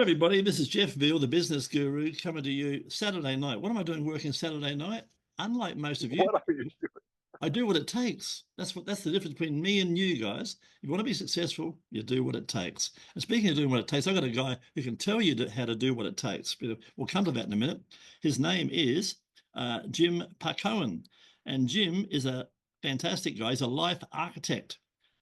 Everybody, this is Jeff Veale, the business guru, coming to you Saturday night. What am I doing working Saturday night? Unlike most of you, What are you doing? I do what it takes. That's the difference between me and you guys. If you want to be successful, you do what it takes. And speaking of doing what it takes, I've got a guy who can tell you how to do what it takes. We'll come to that in a minute. His name is Jim Pehkonen, and Jim is a fantastic guy. He's a life architect.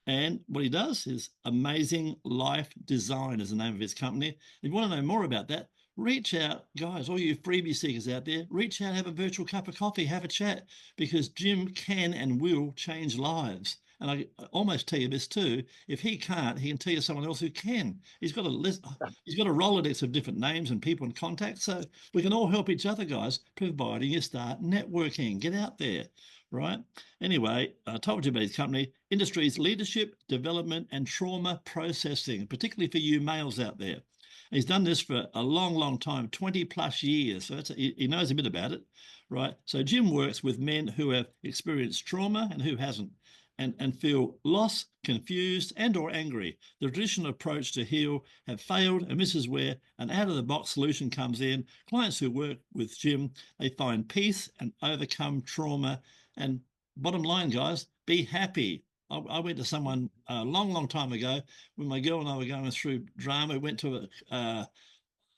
And what he does is Amazing Life Design is the name of his company. If you want to know more about that, reach out, guys, all you freebie seekers out there, reach out, have a virtual cup of coffee, have a chat, because Jim can and will change lives. And I almost tell you this too, if he can't, he can tell you someone else who can. He's got a list, he's got a Rolodex of different names and people in contact. So we can all help each other, guys, providing you start networking. Get out there. Right. Anyway, I told you about his company, Industries Leadership, Development and Trauma Processing, particularly for you males out there. And he's done this for a long, long time, 20 plus years. So he knows a bit about it. Right. So Jim works with men who have experienced trauma and who hasn't, and feel lost, confused and or angry. The traditional approach to heal have failed, and this is where an out-of-the-box solution comes in. Clients who work with Jim, they find peace and overcome trauma. And bottom line, guys, be happy. I went to someone a long, long time ago when my girl and I were going through drama. We went to the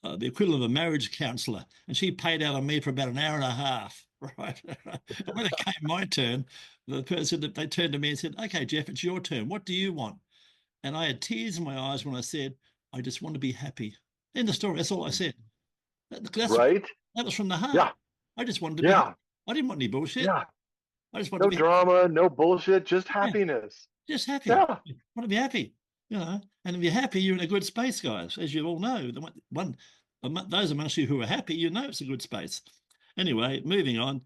equivalent of a marriage counsellor, and she paid out on me for about an hour and a half. Right. And when it came my turn, the person that they turned to me and said, "Okay, Jeff, it's your turn. What do you want?" And I had tears in my eyes when I said, "I just want to be happy." End of story. That's all I said. Right? That was from the heart. Yeah. I just wanted to be happy. I didn't want any bullshit. Yeah. I just wanted No to be drama, no bullshit, just happy. happiness. Just happy. Yeah. I want to be happy. And if you're happy, you're in a good space, guys. As you all know, those amongst you who are happy, you know it's a good space. Anyway, moving on.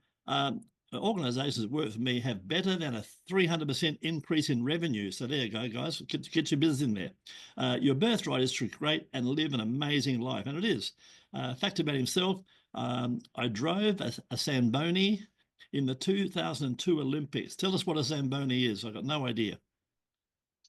Organizations that work for me have better than a 300% increase in revenue. So there you go, guys. Get your business in there. Your birthright is to create and live an amazing life. And it is. Fact about himself, I drove a 𝐏𝐿𝐴𝐵𝐽𝑖 in the 2002 Olympics. Tell us what a 𝐏𝐿𝐴𝐵𝐽𝑖 is. I've got no idea.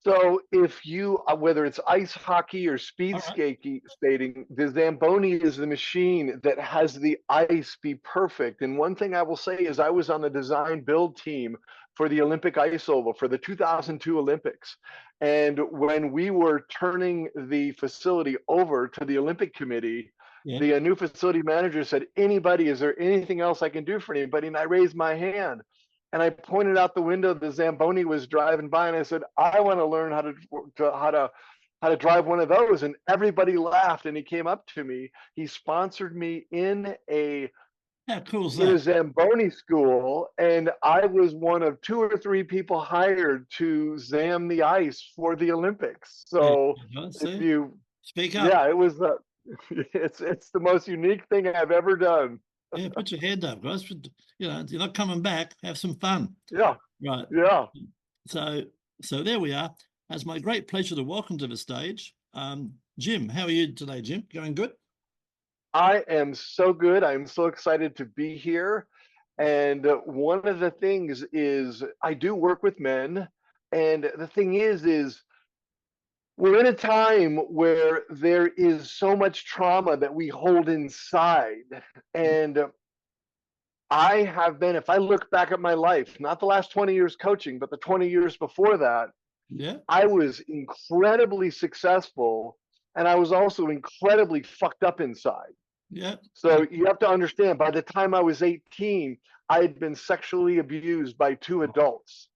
So if you, whether it's ice hockey or speed skating, the Zamboni is the machine that has the ice be perfect. And one thing I will say is I was on the design build team for the Olympic ice oval for the 2002 Olympics. And when we were turning the facility over to the Olympic Committee, the new facility manager said, "Is there anything else I can do for anybody?" And I raised my hand. And I pointed out the window the Zamboni was driving by, and I said, "I want to learn how to drive one of those." And everybody laughed. And he came up to me. He sponsored me in a Zamboni school, and I was one of 2 or 3 people hired to zam the ice for the Olympics. So if you speak up, it was it's the most unique thing I've ever done. Yeah, put your hand up, guys. You're not coming back. Have some fun. Yeah. Right. Yeah. So there we are. It's my great pleasure to welcome to the stage Jim. How are you today, Jim? Going good? I am so good. I'm so excited to be here. And one of the things is I do work with men. And the thing is we're in a time where there is so much trauma that we hold inside. And I have been, if I look back at my life, not the last 20 years coaching, but the 20 years before that, I was incredibly successful, and I was also incredibly fucked up inside. So you have to understand, by the time I was 18, I had been sexually abused by 2 adults.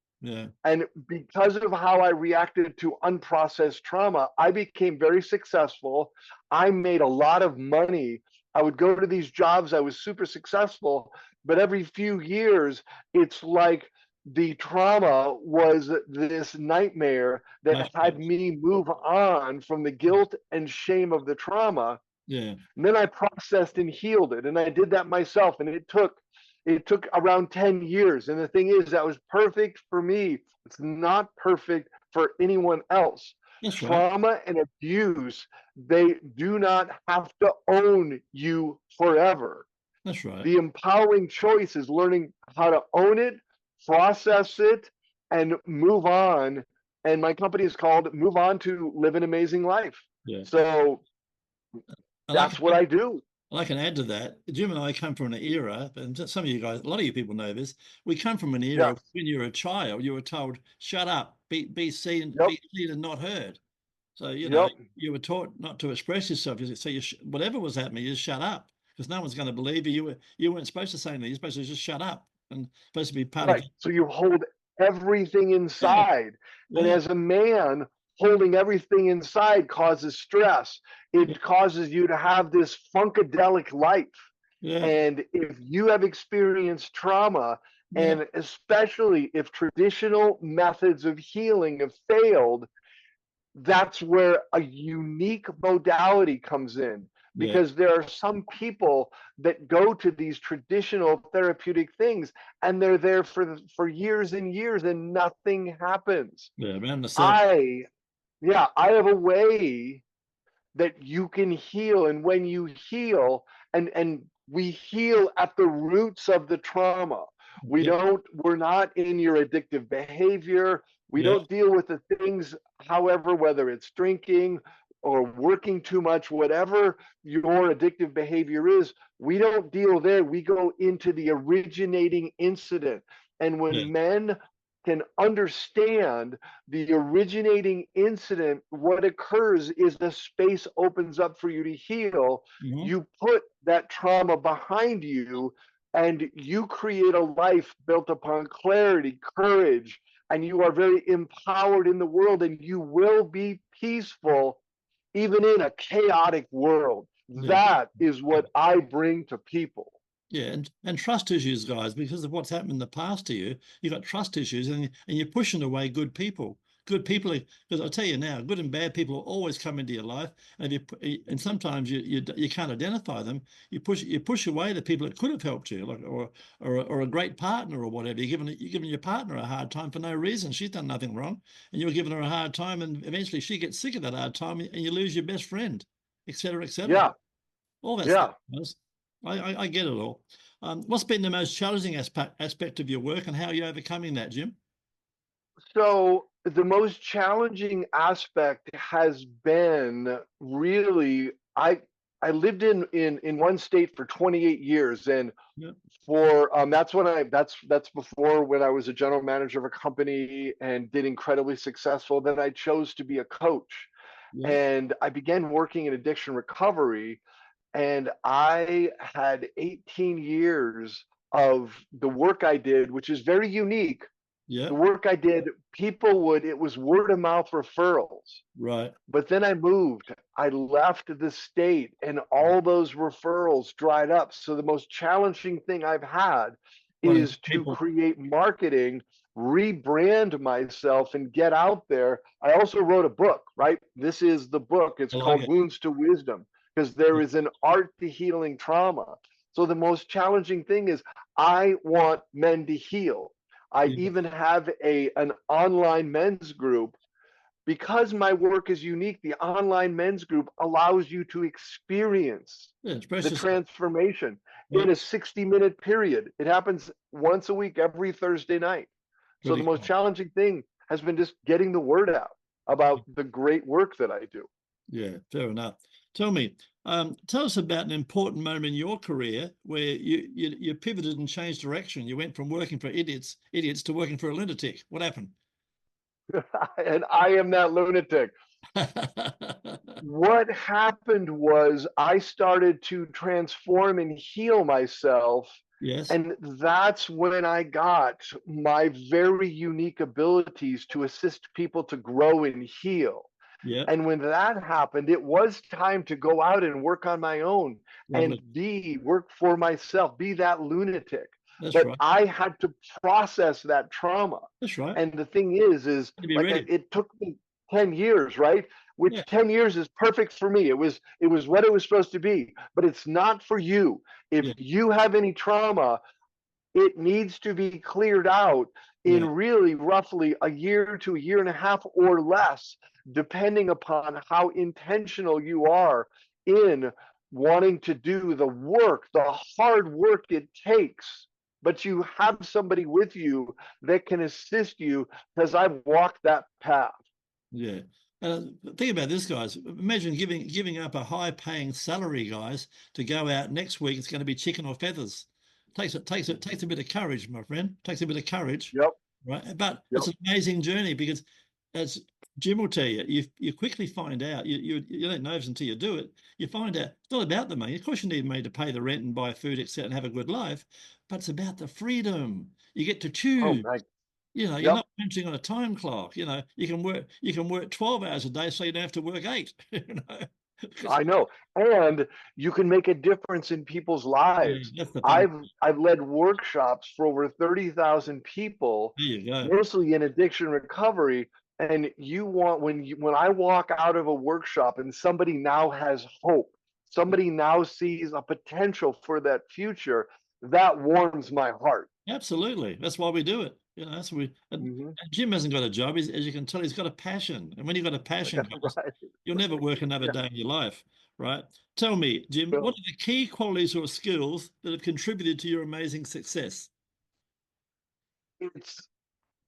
And because of how I reacted to unprocessed trauma, I became very successful. I made a lot of money. I would go to these jobs. I was super successful. But every few years, it's like the trauma was this nightmare that had me move on from the guilt and shame of the trauma. And then I processed and healed it. And I did that myself. And it took around 10 years. And the thing is, that was perfect for me. It's not perfect for anyone else. Trauma and abuse, they do not have to own you forever. That's right. The empowering choice is learning how to own it, process it, and move on. And my company is called Move On to Live an Amazing Life. So And I can, That's what I do. I can add to that. Jim and I come from an era, and some of you guys, a lot of you people know this. We come from an era Yes. when you're a child, you were told, "Shut up, Yep. be seen and not heard." So Yep. you were taught not to express yourself. So whatever was happening, you just shut up because no one's going to believe you. You weren't supposed to say anything. You're supposed to just shut up and supposed to be part of. Right. So you hold everything Yeah, inside. And yeah, as a man, holding everything inside causes stress. yeah, It causes you to have this funkadelic life. yeah, And if you have experienced trauma, yeah, and especially if traditional methods of healing have failed, that's where a unique modality comes in, yeah, because there are some people that go to these traditional therapeutic things and they're there for years and years and nothing happens. yeah. Around the circle. I have a way that you can heal, and when you heal, and we heal at the roots of the trauma. Yep. We're not in your addictive behavior. We Yeah. don't deal with the things, however, whether it's drinking or working too much, whatever your addictive behavior is, we don't deal there. We go into the originating incident. And Yeah. when men can understand the originating incident, what occurs is the space opens up for you to heal. Mm-hmm. You put that trauma behind you and you create a life built upon clarity, courage, and you are very empowered in the world, and you will be peaceful even in a chaotic world. Yeah. That is what I bring to people. Yeah, and trust issues, guys, because of what's happened in the past to you. You've got trust issues, and you're pushing away good people. Good people, because I'll tell you now, good and bad people will always come into your life, and and sometimes you can't identify them. You push away the people that could have helped you, like or a great partner or whatever. You're giving your partner a hard time for no reason. She's done nothing wrong, and you're giving her a hard time, and eventually she gets sick of that hard time, and you lose your best friend, etc., etc. Yeah, All that stuff. yeah. I get it all. What's been the most challenging aspect of your work, and how are you overcoming that, Jim? So the most challenging aspect has been really I lived in one state for 28 years, and Yeah, for that's before when I was a general manager of a company and did incredibly successful. Then I chose to be a coach, yeah, and I began working in addiction recovery, and I had 18 years of the work I did, which is very unique. yeah. The work I did, it was word of mouth referrals. Right. But then I moved, I left the state, and all those referrals dried up. So the most challenging thing I've had Finding is to people. create marketing, rebrand myself, and get out there. I also wrote a book, right? This is the book. It's I like called it. Wounds to Wisdom, because there is an art to healing trauma. So the most challenging thing is I want men to heal. I Yeah, even have an online men's group, because my work is unique. The online men's group allows you to experience yeah. Express the yourself. transformation Yeah, in a 60-minute period. It happens once a week, every Thursday night. So the pretty most cool. challenging thing has been just getting the word out about the great work that I do. Yeah, fair enough. Tell me, tell us about an important moment in your career where you pivoted and changed direction. You went from working for idiots to working for a lunatic. What happened? And I am that lunatic. What happened was I started to transform and heal myself. Yes. And that's when I got my very unique abilities to assist people to grow and heal. Yeah. And when that happened, it was time to go out and work on my own and Lovely. work for myself, be that lunatic. That's But right. I had to process that trauma. That's right. And the thing is To be like ready. it took me 10 years, right? Yeah. Which 10 years is perfect for me. It was what it was supposed to be, but it's not for you. If Yeah. you have any trauma, it needs to be cleared out in Yeah. really roughly a year to a year and a half or less, depending upon how intentional you are in wanting to do the work, the hard work it takes. But you have somebody with you that can assist you, because I've walked that path. Yeah. Think about this, guys. Imagine giving up a high-paying salary, guys, to go out next week. It's going to be chicken or feathers. Takes a bit of courage, my friend. Takes a bit of courage, Yep. right? But Yep. it's an amazing journey because, as Jim will tell you, you quickly find out. You don't know until you do it. You find out it's not about the money. Of course, you need money to pay the rent and buy food, etc., and have a good life. But it's about the freedom. You get to Oh choose. my. You're Yep. not punching on a time clock. You can work 12 hours a day, so you don't have to work 8. I know. And you can make a difference in people's Yeah, lives. that's the fun. I've led workshops for over 30,000 people, There you go. mostly in addiction recovery. And when I walk out of a workshop and somebody now has hope, somebody now sees a potential for that future, that warms my heart. Absolutely. That's why we do it. That's we. Mhm. And Jim hasn't got a job. As you can tell, he's got a passion. And when you've got a passion, guys, Right. you'll never work another Yeah. day in your life, right? Tell me, Jim, what Well, are the key qualities or skills that have contributed to your amazing success? it's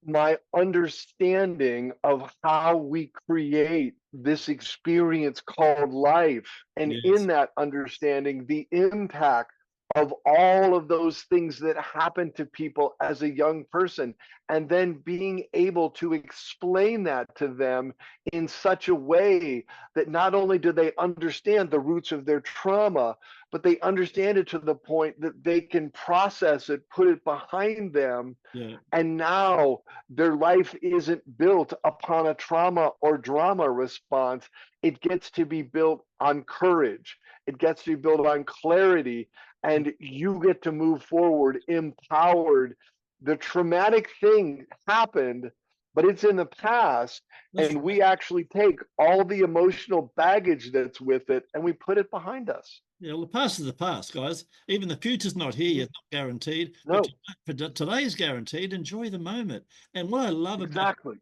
my understanding of how we create this experience called life. And in Yes. that understanding, the impact of all of those things that happen to people as a young person, and then being able to explain that to them in such a way that not only do they understand the roots of their trauma, but they understand it to the point that they can process it, put it behind them, Yeah. and now their life isn't built upon a trauma or drama response. It gets to be built on courage. It gets to be built on clarity. And you get to move forward empowered. The traumatic thing happened, but it's in the past. That's And right. we actually take all the emotional baggage that's with it and we put it behind us. Yeah, well, the past is the past, guys. Even the future's not here yet, not guaranteed. But No, today's guaranteed. Enjoy the moment. And what I love about exactly.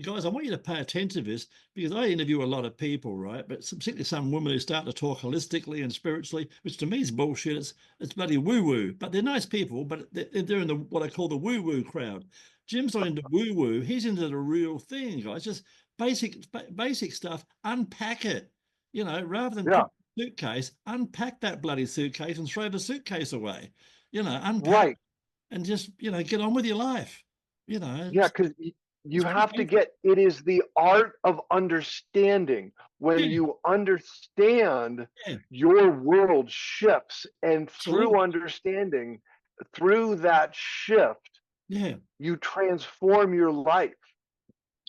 guys, I want you to pay attention to this because I interview a lot of people, right? But particularly some women who start to talk holistically and spiritually, which to me is bullshit. It's bloody woo woo. But they're nice people, but they're in the what I call the woo woo crowd. Jim's not into woo woo. He's into the real thing, guys. Just basic stuff. Unpack it. Rather than put Yeah, suitcase, unpack that bloody suitcase and throw the suitcase away. Unpack right. and just, get on with your life. You know, Yeah, because it's you pretty have to basic. get it is the art of understanding. When Yeah, you understand, yeah, your world shifts, and through absolutely. understanding, through that shift, Yeah, you transform your life.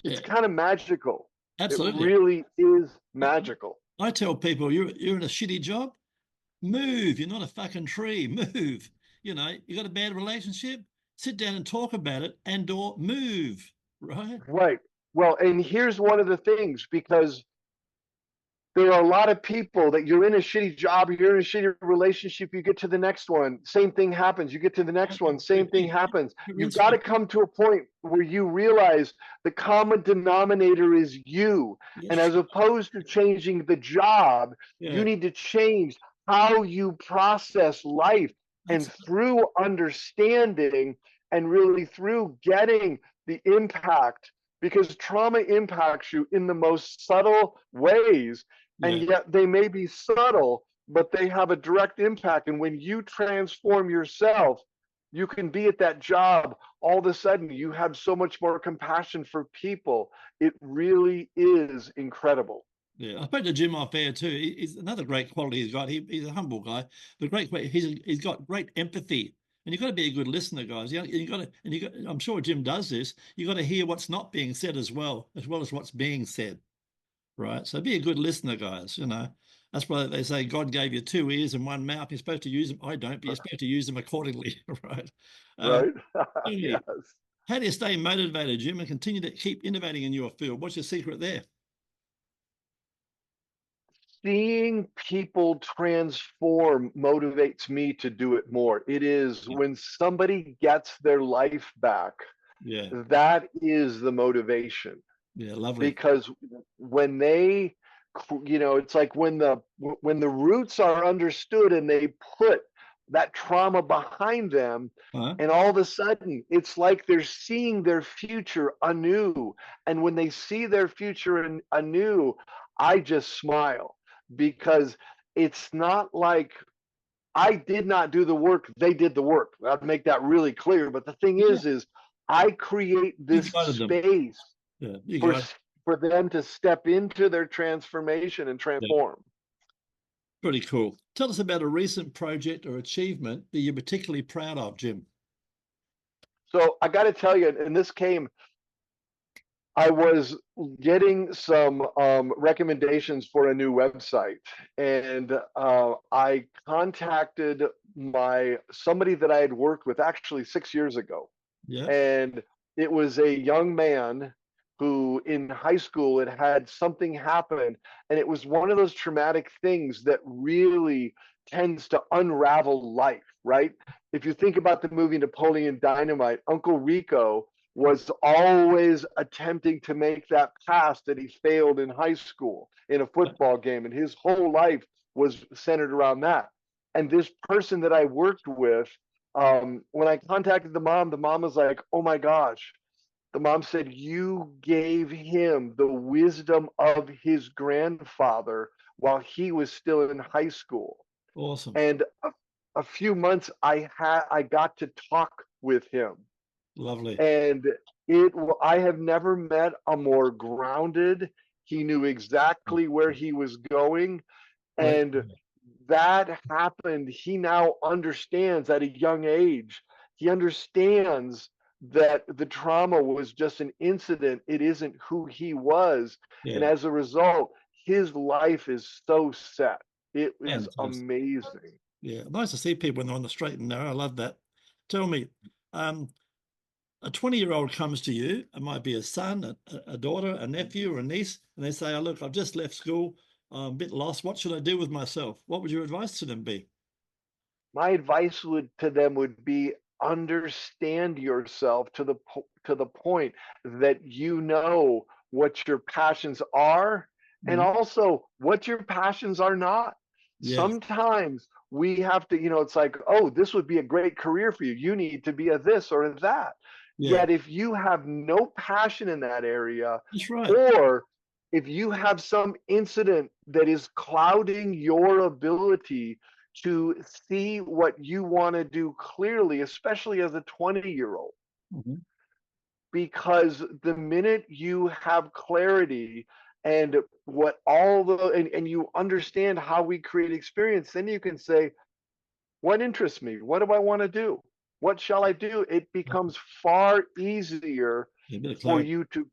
It's yeah, kind of magical. It absolutely. really is I, magical. I tell people you're in a shitty job, move. You're not a fucking tree. Move. You got a bad relationship, sit down and talk about it and/or move. Right? Right. Well, and here's one of the things, because there are a lot of people that you're in a shitty job, you're in a shitty relationship, you get to the next one, same thing happens. You get to the next one, same thing Repeat. happens. You've Rinse, got to repeat. come to a point where you realize the common denominator is you. And That's as opposed to changing the job, you yeah. need to change how you process life. That's And through understanding and really through getting the impact, because trauma impacts you in the most subtle ways, and yeah. yet they may be subtle, but they have a direct impact. And when you transform yourself, you can be at that job. All of a sudden, you have so much more compassion for people. It really is incredible. Yeah, I spoke to Jim off air too. He's another great quality he's got. He's a humble guy, but he's got great empathy. And you've got to be a good listener, guys. You got to, and you got. I'm sure Jim does this. You got to hear what's not being said as well as what's being said, right? So be a good listener, guys. That's why they say God gave you 2 ears and 1 mouth. You're supposed to use them. I don't, but you're supposed to use them accordingly, right? Um, Right? tell me, Yes. how do you stay motivated, Jim, and continue to keep innovating in your field? What's your secret there? Seeing people transform motivates me to do it more. It is when somebody gets their life back, Yeah, that is the motivation. yeah, lovely. Because when they, it's like when the roots are understood and they put that trauma behind them. Uh-huh. And all of a sudden, it's like they're seeing their future anew. And when they see their future anew, I just smile, because it's not like I did not do the work, they did the work. I'd make that really clear. But the thing Yeah. is I create You this guided them. space Yeah, you for, guys. for them to step into their transformation and Yeah, transform. pretty cool. Tell us about a recent project or achievement that you're particularly proud of, Jim. So I got to tell you, and this came, I was getting some recommendations for a new website, and I contacted somebody that I had worked with actually 6 years ago, Yeah. and it was a young man who in high school had something happen, and it was one of those traumatic things that really tends to unravel life, right? If you think about the movie Napoleon Dynamite, Uncle Rico was always attempting to make that pass that he failed in high school in a football game, and his whole life was centered around that. And this person that I worked with, when I contacted the mom was like, "Oh my gosh." The mom said, "You gave him the wisdom of his grandfather while he was still in high school." Awesome. And a few months I got to talk with him, Lovely. and I have never met a more grounded. He knew exactly where he was going, Great. and that happened. He now understands at a young age. He understands that the trauma was just an incident. It isn't who he was. And Yeah. as a result, his life is so set. It is Fantastic. amazing. Yeah. Nice to see people when they're on the straight and narrow. I love that. Tell me, a 20-year-old comes to you, it might be a son, a daughter, a nephew, or a niece, and they say, "Oh, look, I've just left school. I'm a bit lost. What should I do with myself?" What would your advice to them be? My advice to them would be, understand yourself to the point that you know what your passions are, and Mhm. also what your passions are not. Yes. Sometimes we have to, it's like, "Oh, this would be a great career for you. You need to be a this or a that." Yeah. Yet if you have no passion in that area, That's right. or if you have some incident that is clouding your ability to see what you want to do clearly, especially as a 20-year-old, Mhm. because the minute you have clarity and and you understand how we create experience, then you can say, "What interests me? What do I want to do? What shall I do?" It becomes far easier Yeah, a bit of for clarity. you to,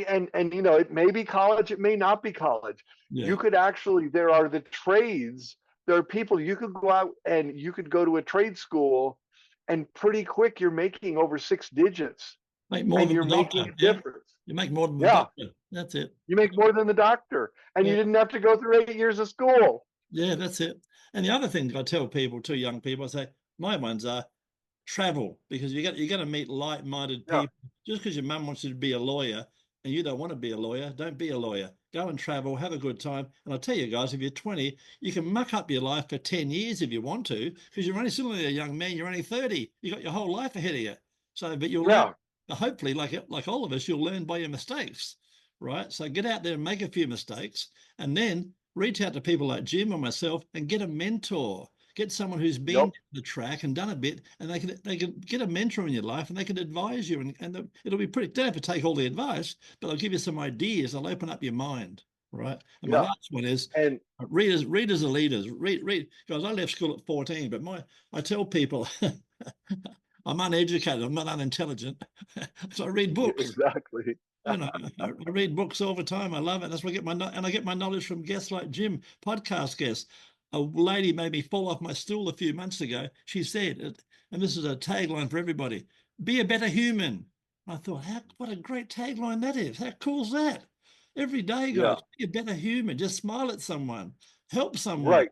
and it may be college, it may not be college. Yeah. You could actually, there are the trades. There are people, you could go out and you could go to a trade school, and pretty quick you're making over 6 digits, Make more and than you're the making doctor. a Yeah. difference. You make more than the Yeah, doctor. That's it. you make more than the doctor, and Yeah. you didn't have to go through 8 years of school. Yeah, that's it. And the other thing I tell people, too, young people, I say, my ones are travel, because you're going to meet like-minded Yeah, people. Just because your mum wants you to be a lawyer and you don't want to be a lawyer, don't be a lawyer. Go and travel, have a good time. And I'll tell you guys, if you're 20, you can muck up your life for 10 years if you want to, because you're only still only a young man, you're only 30. You've got your whole life ahead of you. So, but you'll learn, yeah, hopefully, like all of us, you'll learn by your mistakes, right? So get out there and make a few mistakes, and then reach out to people like Jim or myself and get a mentor. Get someone who's been yep, to the track and done a bit, and they can get a mentor in your life, and they can advise you, and it'll be pretty. Don't have to take all the advice, but they'll give you some ideas. They'll open up your mind, right? And my yeah, last one is, and readers are leaders. Read, guys. I left school at 14, but I tell people I'm uneducated. I'm not unintelligent, so I read books. exactly. I read books all the time. I love it. That's where I get my knowledge from guests like Jim, podcast guests. A lady made me fall off my stool a few months ago. She said, and this is a tagline for everybody: "Be a better human." I thought, what a great tagline that is. How cool is that? Every day, Yeah, guys, be a better human. Just smile at someone, help someone, right.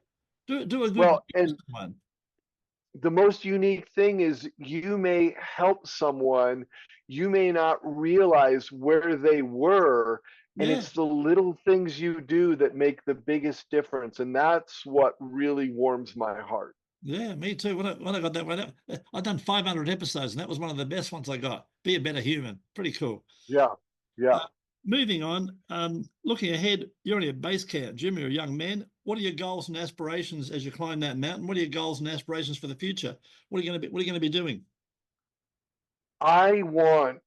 do a good Well, deed for and someone. the most unique thing is you may help someone, you may not realize where they were, and Yeah, it's the little things you do that make the biggest difference. And that's what really warms my heart. Yeah, me too. When I got that one up, I've done 500 episodes, and that was one of the best ones I got. Be a better human. Pretty cool. Yeah, yeah. Moving on, looking ahead, you're only at base camp, Jim. You're a young man. What are your goals and aspirations as you climb that mountain? What are your goals and aspirations for the future? What are you going to be? What are you going to be doing? I want,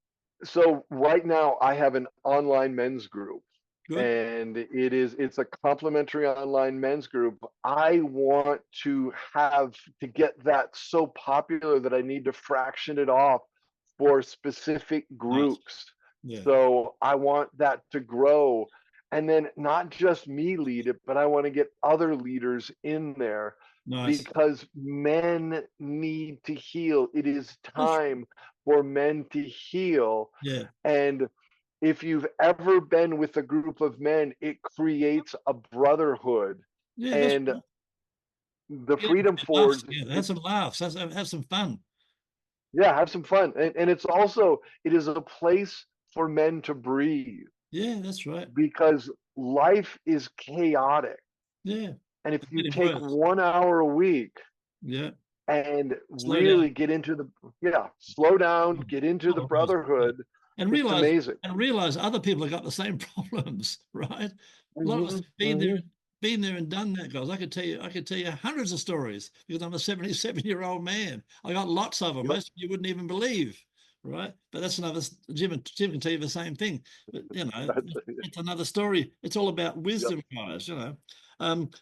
so right now I have an online men's group, Good. and it's a complimentary online men's group. I want to get that so popular that I need to fraction it off for specific Nice. groups. Yeah. So I want that to grow, and then not just me lead it, but I want to get other leaders in there Nice. because men need to heal. It is That's, time for men to heal. yeah. And if you've ever been with a group of men, it creates a brotherhood. Yeah. That's And right. the Yeah. Freedom Laughs Forge, together. Have some laughs. Have some fun. yeah, have some fun. And it's also, it is a place for men to breathe Yeah, that's right. because life is chaotic. Yeah. And if It's you getting take worse. 1 hour a week Yeah. and Slow down. really get into the, yeah, slow down, get into the Otherwise, yeah. brotherhood, And it's realize amazing. other people have got the same problems, right? A lot of us Hmm. have been there and done that, guys. I could tell you hundreds of stories because I'm a 77-year-old man. I got lots of them. Yep. Most of you wouldn't even believe, right? But that's another. Jim can tell you the same thing. But it's another story. It's all about Yep. wisdom, guys.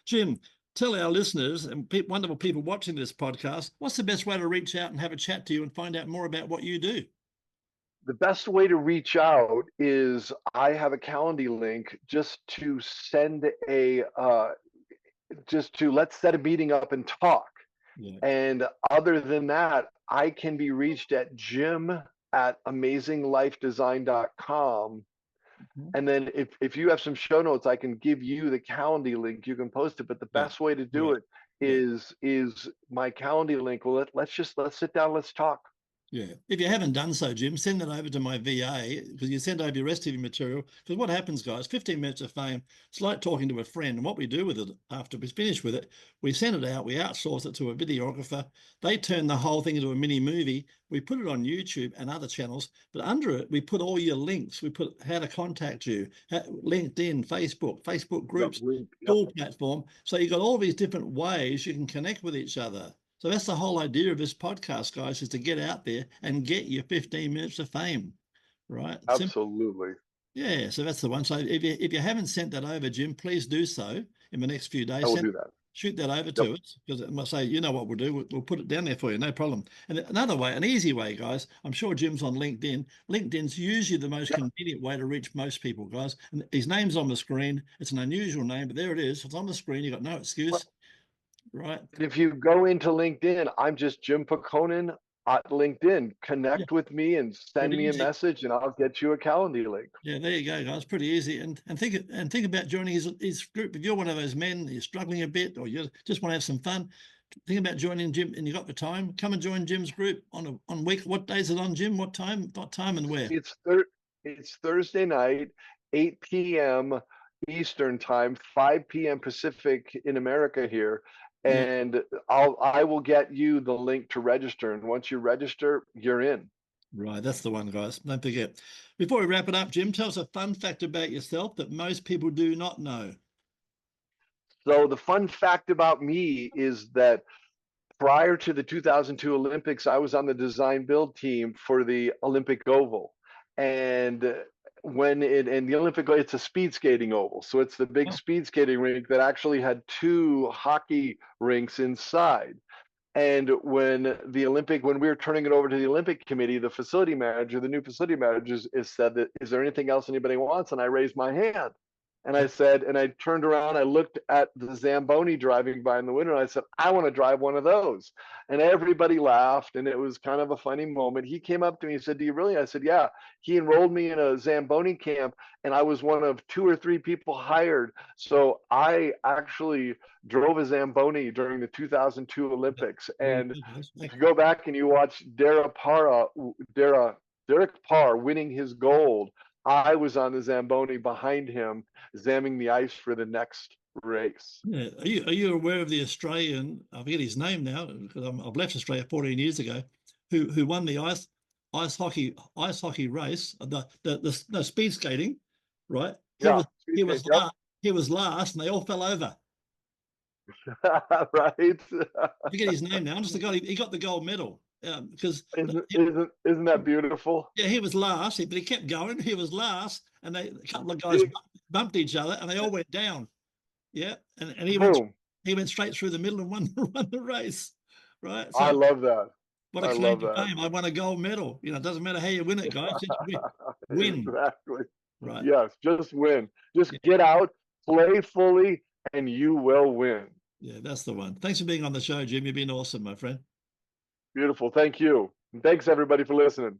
Jim, tell our listeners and wonderful people watching this podcast, what's the best way to reach out and have a chat to you and find out more about what you do? The best way to reach out is I have a Calendly link just to send just to let's set a meeting up and talk. Yeah. And other than that, I can be reached at jim@amizinglifedesign.com. Mhm. And then if you have some show notes, I can give you the Calendly link. You can post it. But the Yeah. best way to do Right. it Yeah. is my Calendly link. Well, let's sit down, let's talk. Yeah. If you haven't done so, Jim, send that over to my VA because you send over your rest of your material. Because what happens, guys, 15 minutes of fame, it's like talking to a friend. And what we do with it after we finish with it, we send it out, we outsource it to a videographer. They turn the whole thing into a mini movie. We put it on YouTube and other channels, but under it, we put all your links. We put how to contact you, LinkedIn, Facebook Yep, groups, link. Yep. tool platform. So you've got all these different ways you can connect with each other. So that's the whole idea of this podcast, guys, is to get out there and get your 15 minutes of fame, right? Absolutely. Yeah, so that's the one. So if you haven't sent that over, Jim, please do so in the next few I days. will do that. Shoot that over Yep. to us because I must say, you know what we'll do. We'll put it down there for you, no problem. And another way, an easy way, guys. I'm sure Jim's on LinkedIn. LinkedIn's usually the most Yep. convenient way to reach most people, guys. And his name's on the screen. It's an unusual name, but there it is. It's on the screen. You got no excuse, right? And if you go into LinkedIn, I'm just Jim Pehkonen at LinkedIn. Yeah, Connect with me and send pretty me a easy. message, and I'll get you a Calendly link. Yeah, there you go, guys. Pretty easy. And think about joining his group. If you're one of those men, you're struggling a bit, or you just want to have some fun, think about joining Jim, and you got the time. Come and join Jim's group on week. What day is it on, Jim? What time? What time and where? It's Thursday night, 8 p.m. Eastern time, 5 p.m. Pacific in America here. Yeah, And I will get you the link to register. And once you register, you're in. right. That's the one, guys. Don't forget. Before we wrap it up, Jim, tell us a fun fact about yourself that most people do not know. So the fun fact about me is that prior to the 2002 Olympics, I was on the design build team for the Olympic oval. And and the Olympic, it's a speed skating oval. So it's the big Oh, speed skating rink that actually had two hockey rinks inside. And when we were turning it over to the Olympic committee, the facility manager, the new facility manager is said that, is there anything else anybody wants? And I raised my hand. And I said, and I turned around, I looked at the Zamboni driving by in the window, and I said, I want to drive one of those. And everybody laughed, and it was kind of a funny moment. He came up to me and said, do you really? I said, yeah. He enrolled me in a Zamboni camp, and I was one of 2 or 3 people hired. So I actually drove a Zamboni during the 2002 Olympics. there you And go, guys. if you go back and you watch Derek Parr winning his gold, I was on the Zamboni behind him, zamming the ice for the next race. Yeah. Are you aware of the Australian, I forget his name now, because I've left Australia 14 years ago, who won the ice hockey race, no, speed skating, right? Yeah, He was yep. he was last, and they all fell over. Right. I forget his name now. Just the guy, he got the gold medal because Isn't that beautiful? yeah, he was last, but he kept going. He was last, and a couple of guys bumped each other, and they all went down. Yeah, and he Boom. went straight through the middle and won the race. Right. So I love that. what a I claim love to that. fame! I won a gold medal. You know, it doesn't matter how you win it, guys. Just win. Exactly. Right. Yes, just win. Just get out, play fully, and you will win. Yeah, that's the one. Thanks for being on the show, Jim. You've been awesome, my friend. Beautiful. Thank you. And thanks everybody for listening.